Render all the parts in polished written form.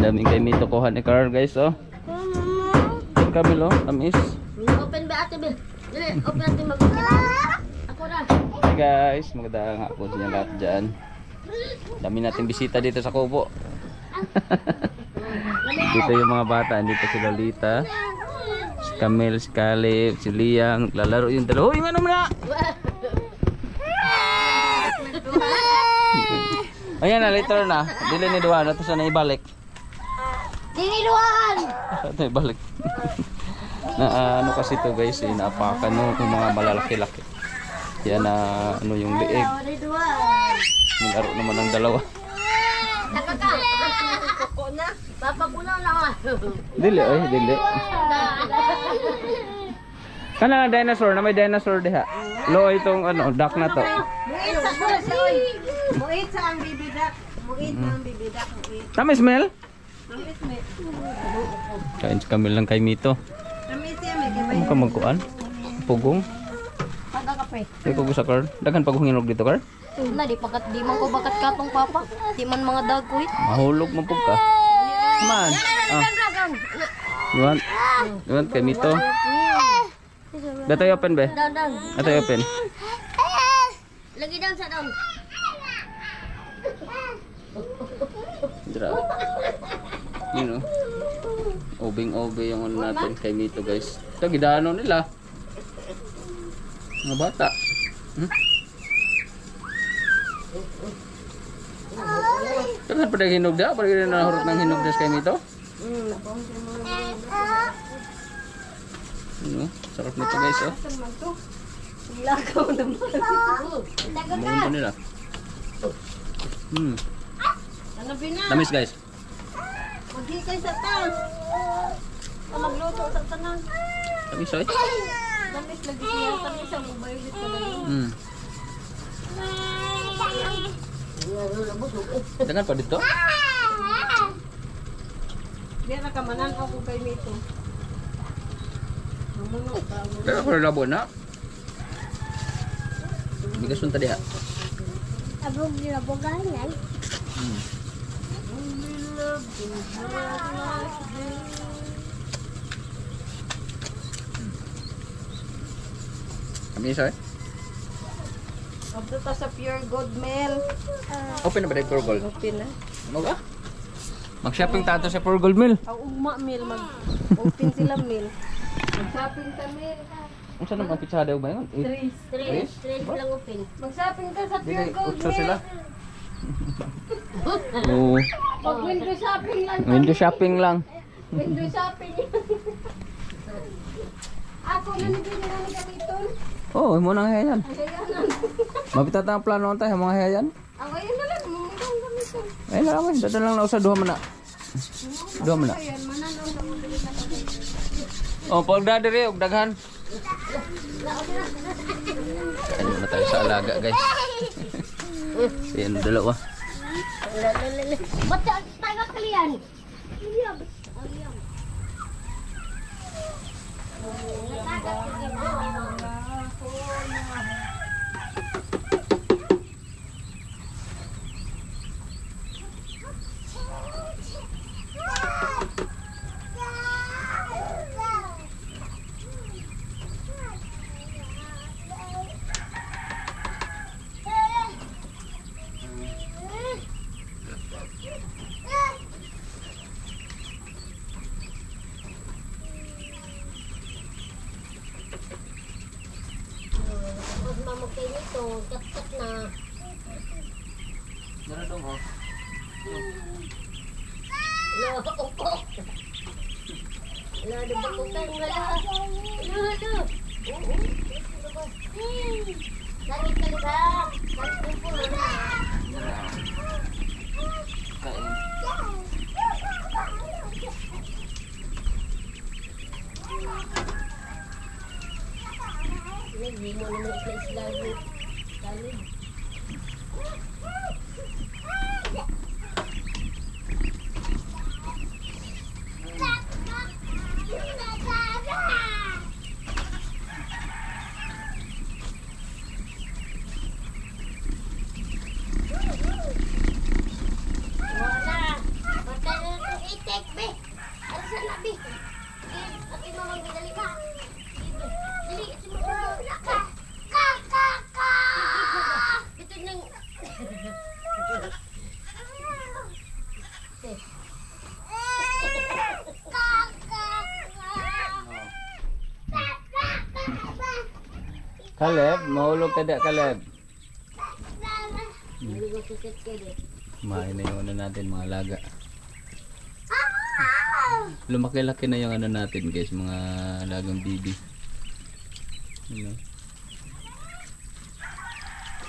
daming kay Mito kuha ni Carl guys oh. Camilo, tamis. Open ba ate Bill? Dili, open natin mag-open. Ako na. Hey guys, magandang hapon sa inyo lahat dyan. Dami natin bisita dito sa Kubo. Dito yung mga bata, dito si Lolita, si Camille, si Caleb, si Liang, lalaro yung dalawa. Uy, ano mo na? Ayan na, later na. Dili ni Duan, ito sana ibalik. Diniluan! Ito ibalik. Na ano kasi to guys, inapakan no, kung mga malalaki-laki. Yan na ano yung liig. Nilaro naman ng dalawa. Nakaka! Kuko na. Papagunaw na nga. Dili, ay, dili. Kana nga dinosaur, na may dinosaur diha. Lo itong ano, duck na to. Muit sa soy. Muit sa ang bibidak. Muit sa ang bibidak. Tama smell? Tamis me. Kain si Camille lang kay Mito. Tamis yan may gabay. Ano ka magkuan? Pugong? Pagkakape. Di ko sa Carl. Daghan paghuhinog dito Carl? Na di man ko bakat katong papa. Di man mga dag ko. Mahulog mo pug ka. Come on. You want kay Mito? Datoy open be? Dang. Datoy open. Lagi dang sa dang. Dra. You know. Obing-obe yung ano natin kay Mito guys. Ito gidano nila. Mga bata. Tangan pa hinog da, pa rin nahurot ng hinog des kay Mito. Ano? Sarap nito guys oh. Lakaw naman. Buong pa nila. Ano bina? Tamis guys. Maghikay sa taas. Magluto sa tanan. Tamis oy. Tamis lagi siya. Tamis ang mobile dito. Dengan pa dito? Diyan na kamanan ako kay Mito. Pero ako labo na. Bigas unta diha. Abog nilabogan. Kami isa eh. Abdo ta sa pure gold meal. Open na ba dahil Pure Gold? Open na. Ano ka? Mag-shopping tato sa Pure Gold Mill. Ang ugma meal mag-open sila meal. Mag-shopping ka meal. Kung saan naman pitsada ba yun? Tres lang open. Mag-shopping ka sa Dili, pure gold utso sila. meal. Oo. Pag window shopping lang. Window shopping lang. Window shopping. Ako na nabili na ni Kamito. Oo, mo nang hayan. Ayan. Mapitata ang plano tayo mga hayan. Ako yun na lang. Mumutang Kamito. Ay na lang, dada lang na usa duha man na. Duha man na. Ayan, mananaw sa mga dili. Oh, pag dadiri og daghan. Ano na tayo sa alaga, guys. Yan dalawa. Ba't tayo kalian? Mamag kayo nito, kat-kat na. Naradong oh. Wala, upo. Wala, nabakutan, wala. Wala. Galit ka diba? Galit mo po, wala. Kain. Hindi mo naman isla-isla yung galit. be. Ano sa labi? Ati mo magdali ka. Dali, ati mo ka. Ka. Ito nang Caleb, mahulog ka da, Caleb. Kumain na yung ano natin, mga laga. Lumaki-laki na yung ano natin guys, mga lagang bibi. Ano?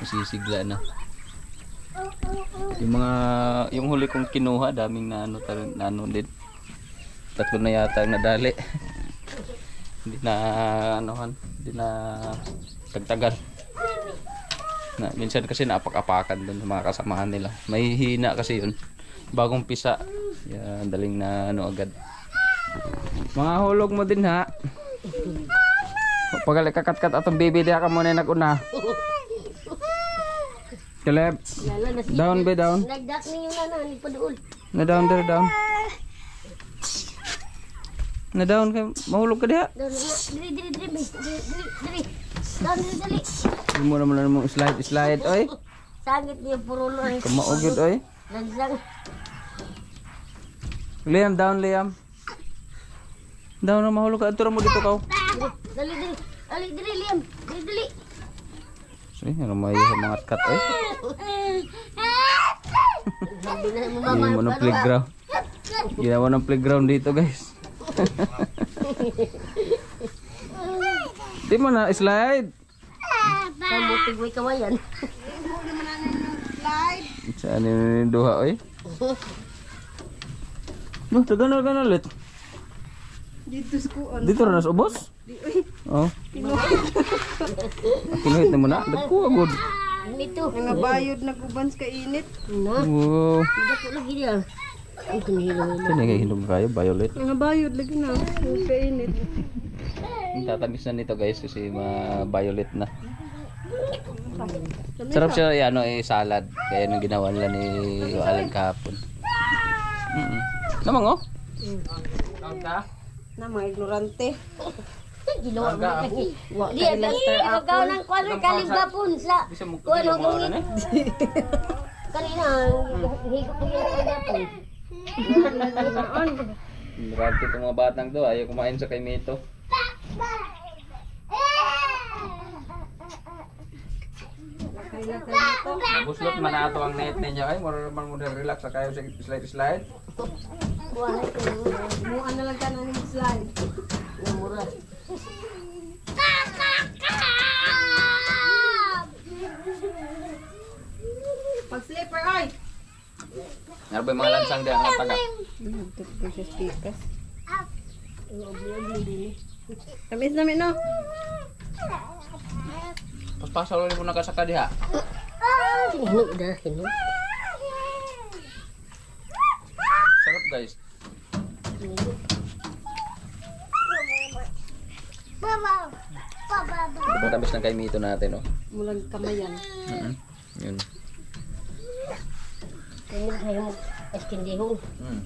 Masisigla na. Yung huli kong kinuha, daming na ano din. 3 na yata ang nadali. Hindi na anohan, hindi na tagtagal. Minsan kasi naapak-apakan doon sa mga kasamahan nila. May hina kasi yun. Bagong pisa. Yan, daling na ano agad. Mga hulog mo din ha. Pag kakat-kat atong baby diha ka muna nag-una. Caleb. Down be down. nagdak ninyo na ni paduol. Na down there down. Na down kay mahulog ka diha. Dili. Dali. Dali. Di mo naman mo slide oy. Sangit niya purulo ang Kamaugod oy. lansang. Liam down Liam. Down na mahulog ka adto mo dito kaw. Dali. Liam. Dali. Sige, ano may mga cat oy. Sabi na mo Hindi mo ng playground. Ginawa ng playground dito guys. Di mo na slide. Kamutig may kawayan. Saan yung duha oy? No, tagana ulit. Dito na sa ubos? Oh. Kinuhit na mo na. Dagko agad. Ito. Nga bayod na kubans ka init. No. Wow. Hindi ko lagi niya. Ang kanilong. Saan yung hinog kayo? Violet. Nga bayod lagi na. Ka init. Ang tatamis na nito guys kasi violet na. Sarap siya ano salad. Kaya nung ginawa nila ni Alan kahapon. Namang oh. Na mga ignorante. Ginawa mo na lagi. Di, ikaw ng kwalor kalibapon sa kuwan hanggang kanina, higop ko yung kalibapon. Marami itong mga batang to. Ayaw kumain sa kay Mito. Buslot man na ito ang net ninyo. Ay, mararamang mo na relax sa kayo sa slide. Muan na lang ka na ng slide. Mura. Pag slipper ay. Ano ba yung mga lansang diyan ang taga? Ito ko siya stikas. Tamis namin no. Paspasal ulit mo na kasaka diha. Hinog na, hinog. Sarap guys. Diba tamis ng kay Mito natin oh. Mulang kamayan. Yun. Hinog na hinog. Eskindihong. Mm.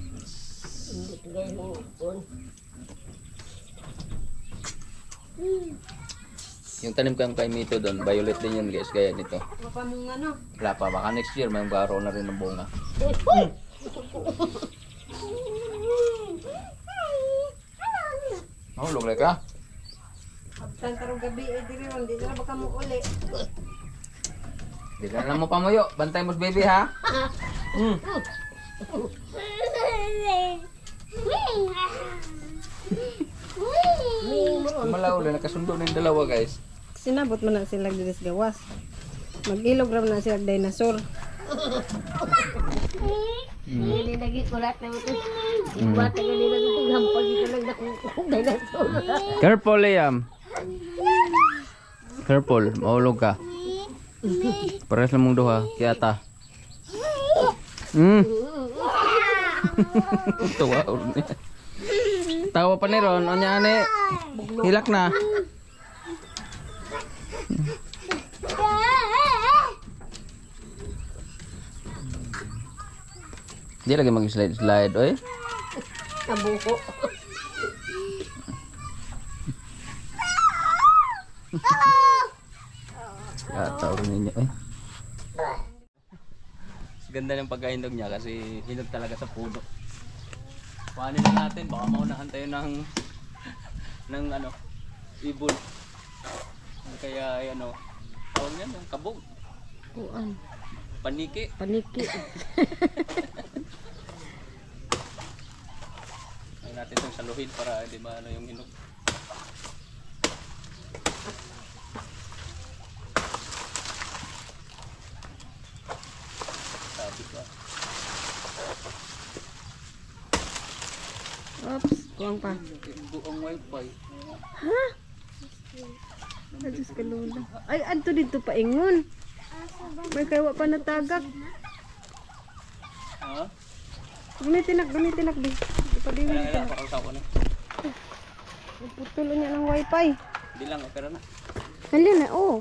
Hindi kagaya mo. Yung tanim ko yung kay Mito doon, violet din yun guys, gaya nito. Mapamunga no. Wala pa, baka next year may baro na rin ng bunga. Mahulog na ka? Abtan karong gabi ay diri ron, di na baka mo uli. Di na lang mo pamuyo, bantay mo baby ha? Malaw na nakasundo na yung dalawa guys. Sinabot man na sila diris gawas. Mag-ilog ram na sila dinosaur. Hindi lagi kulat na ito. Bata ka nila ito. Hampag ito lang na dinosaur. Careful Liam. Careful, mahulog ka. Pares lang mong duha, kiyata. Tawa ulit. Tawa pa ni Ron, o niya ani. Hilak na. Di lagi mag-slide-slide, oy. Nabuho. Yata rin ninyo eh. Ganda ng pagkahinog niya kasi hinog talaga sa puno. Kuhanin na natin, baka maunahan tayo ng ano, ibon. Kaya ay ano, tawag yan, kabog. Kuan. Paniki. Paniki. Ay natin itong saluhin para di ba ano yung hinog. Sabi ko. Oops, kuwang pa. Buong wifi. Ha? Ay, Diyos ka Lola. Ay, anto dito pa ingon. May kaywa pa natagak. Ha? Gunitin di. Ipadingin Kailangan tinak. ako kausawa na. Putulo niya ng wifi. Hindi lang, pero na. Halin na, oh.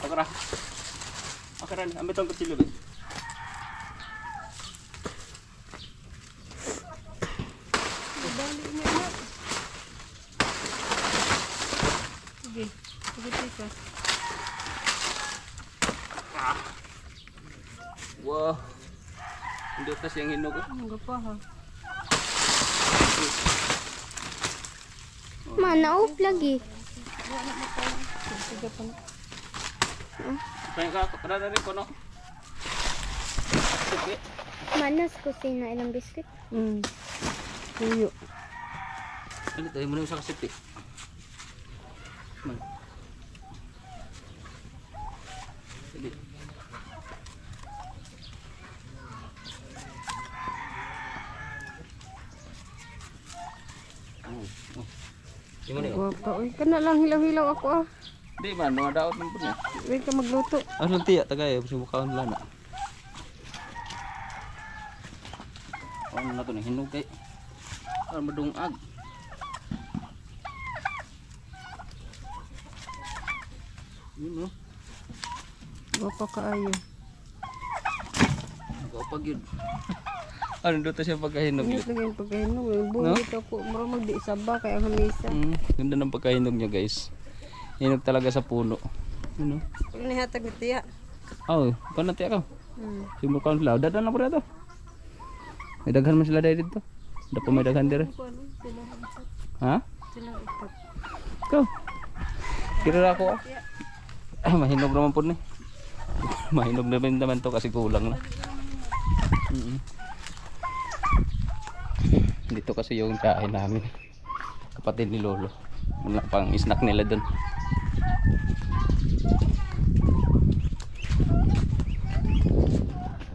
Akara. Akara, ambil tong kecil lebih. Balik niya na. Sige, sige tika. Wah. Hindi tas yang hinog. Ano pa ha? Mana off lagi? Sige pa. Kaya ka kada dari kono. Sige. Manas kusina ilang biskuit. Tuyo. Ano tayo muna sa kasiti. Man. Sige. Gimana ya? Guwapa, oy. Kana lang hilaw-hilaw ako ah. Di man, mga daot man po niya. Wait ka magluto. Ano tiya tagay, subukaon lang na. Ano na to ni hinog kay. Ano madungag. Yun no. Guwapa kaayo. Gapag yun. Ano dito siya pagkahinog Ingat yun? lagi yung pagkahinog. Bungit ako. Mura magdi isaba kaya ang hamisa. Ganda ng pagkahinog niya guys. Hinog talaga sa puno. Ano? Ano nihatag ni tiya? Oh, kung nanti ako. Simul kaon sila. Dadan na po rin ito. May daghan man sila dahil dito. Ada pa may daghan dire. Ha? Sila upat. Ikaw. Kira ako ah. Mahinog naman po ni. Mahinog naman to kasi kulang na. Dito kasi yung kain namin. Kapatid ni Lolo. Wala pang snack nila dun.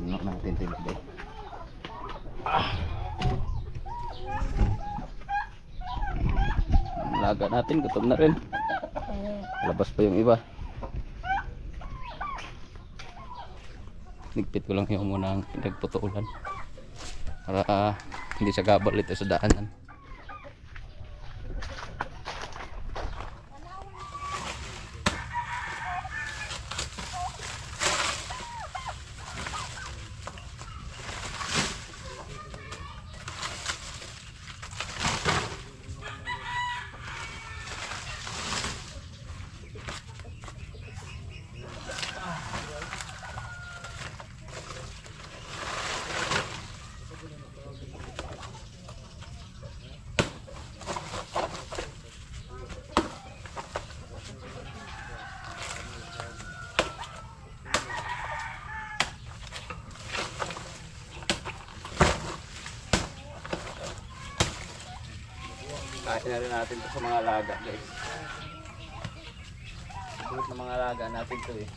Ano natin tinibay. Laga natin, gutom na rin. Labas pa yung iba. Nigpit ko lang yung muna ang pinagputulan para hindi siya gabal ito sa daanan. Kain na rin natin ito sa mga alaga guys. Tulad ng mga alaga natin ito eh.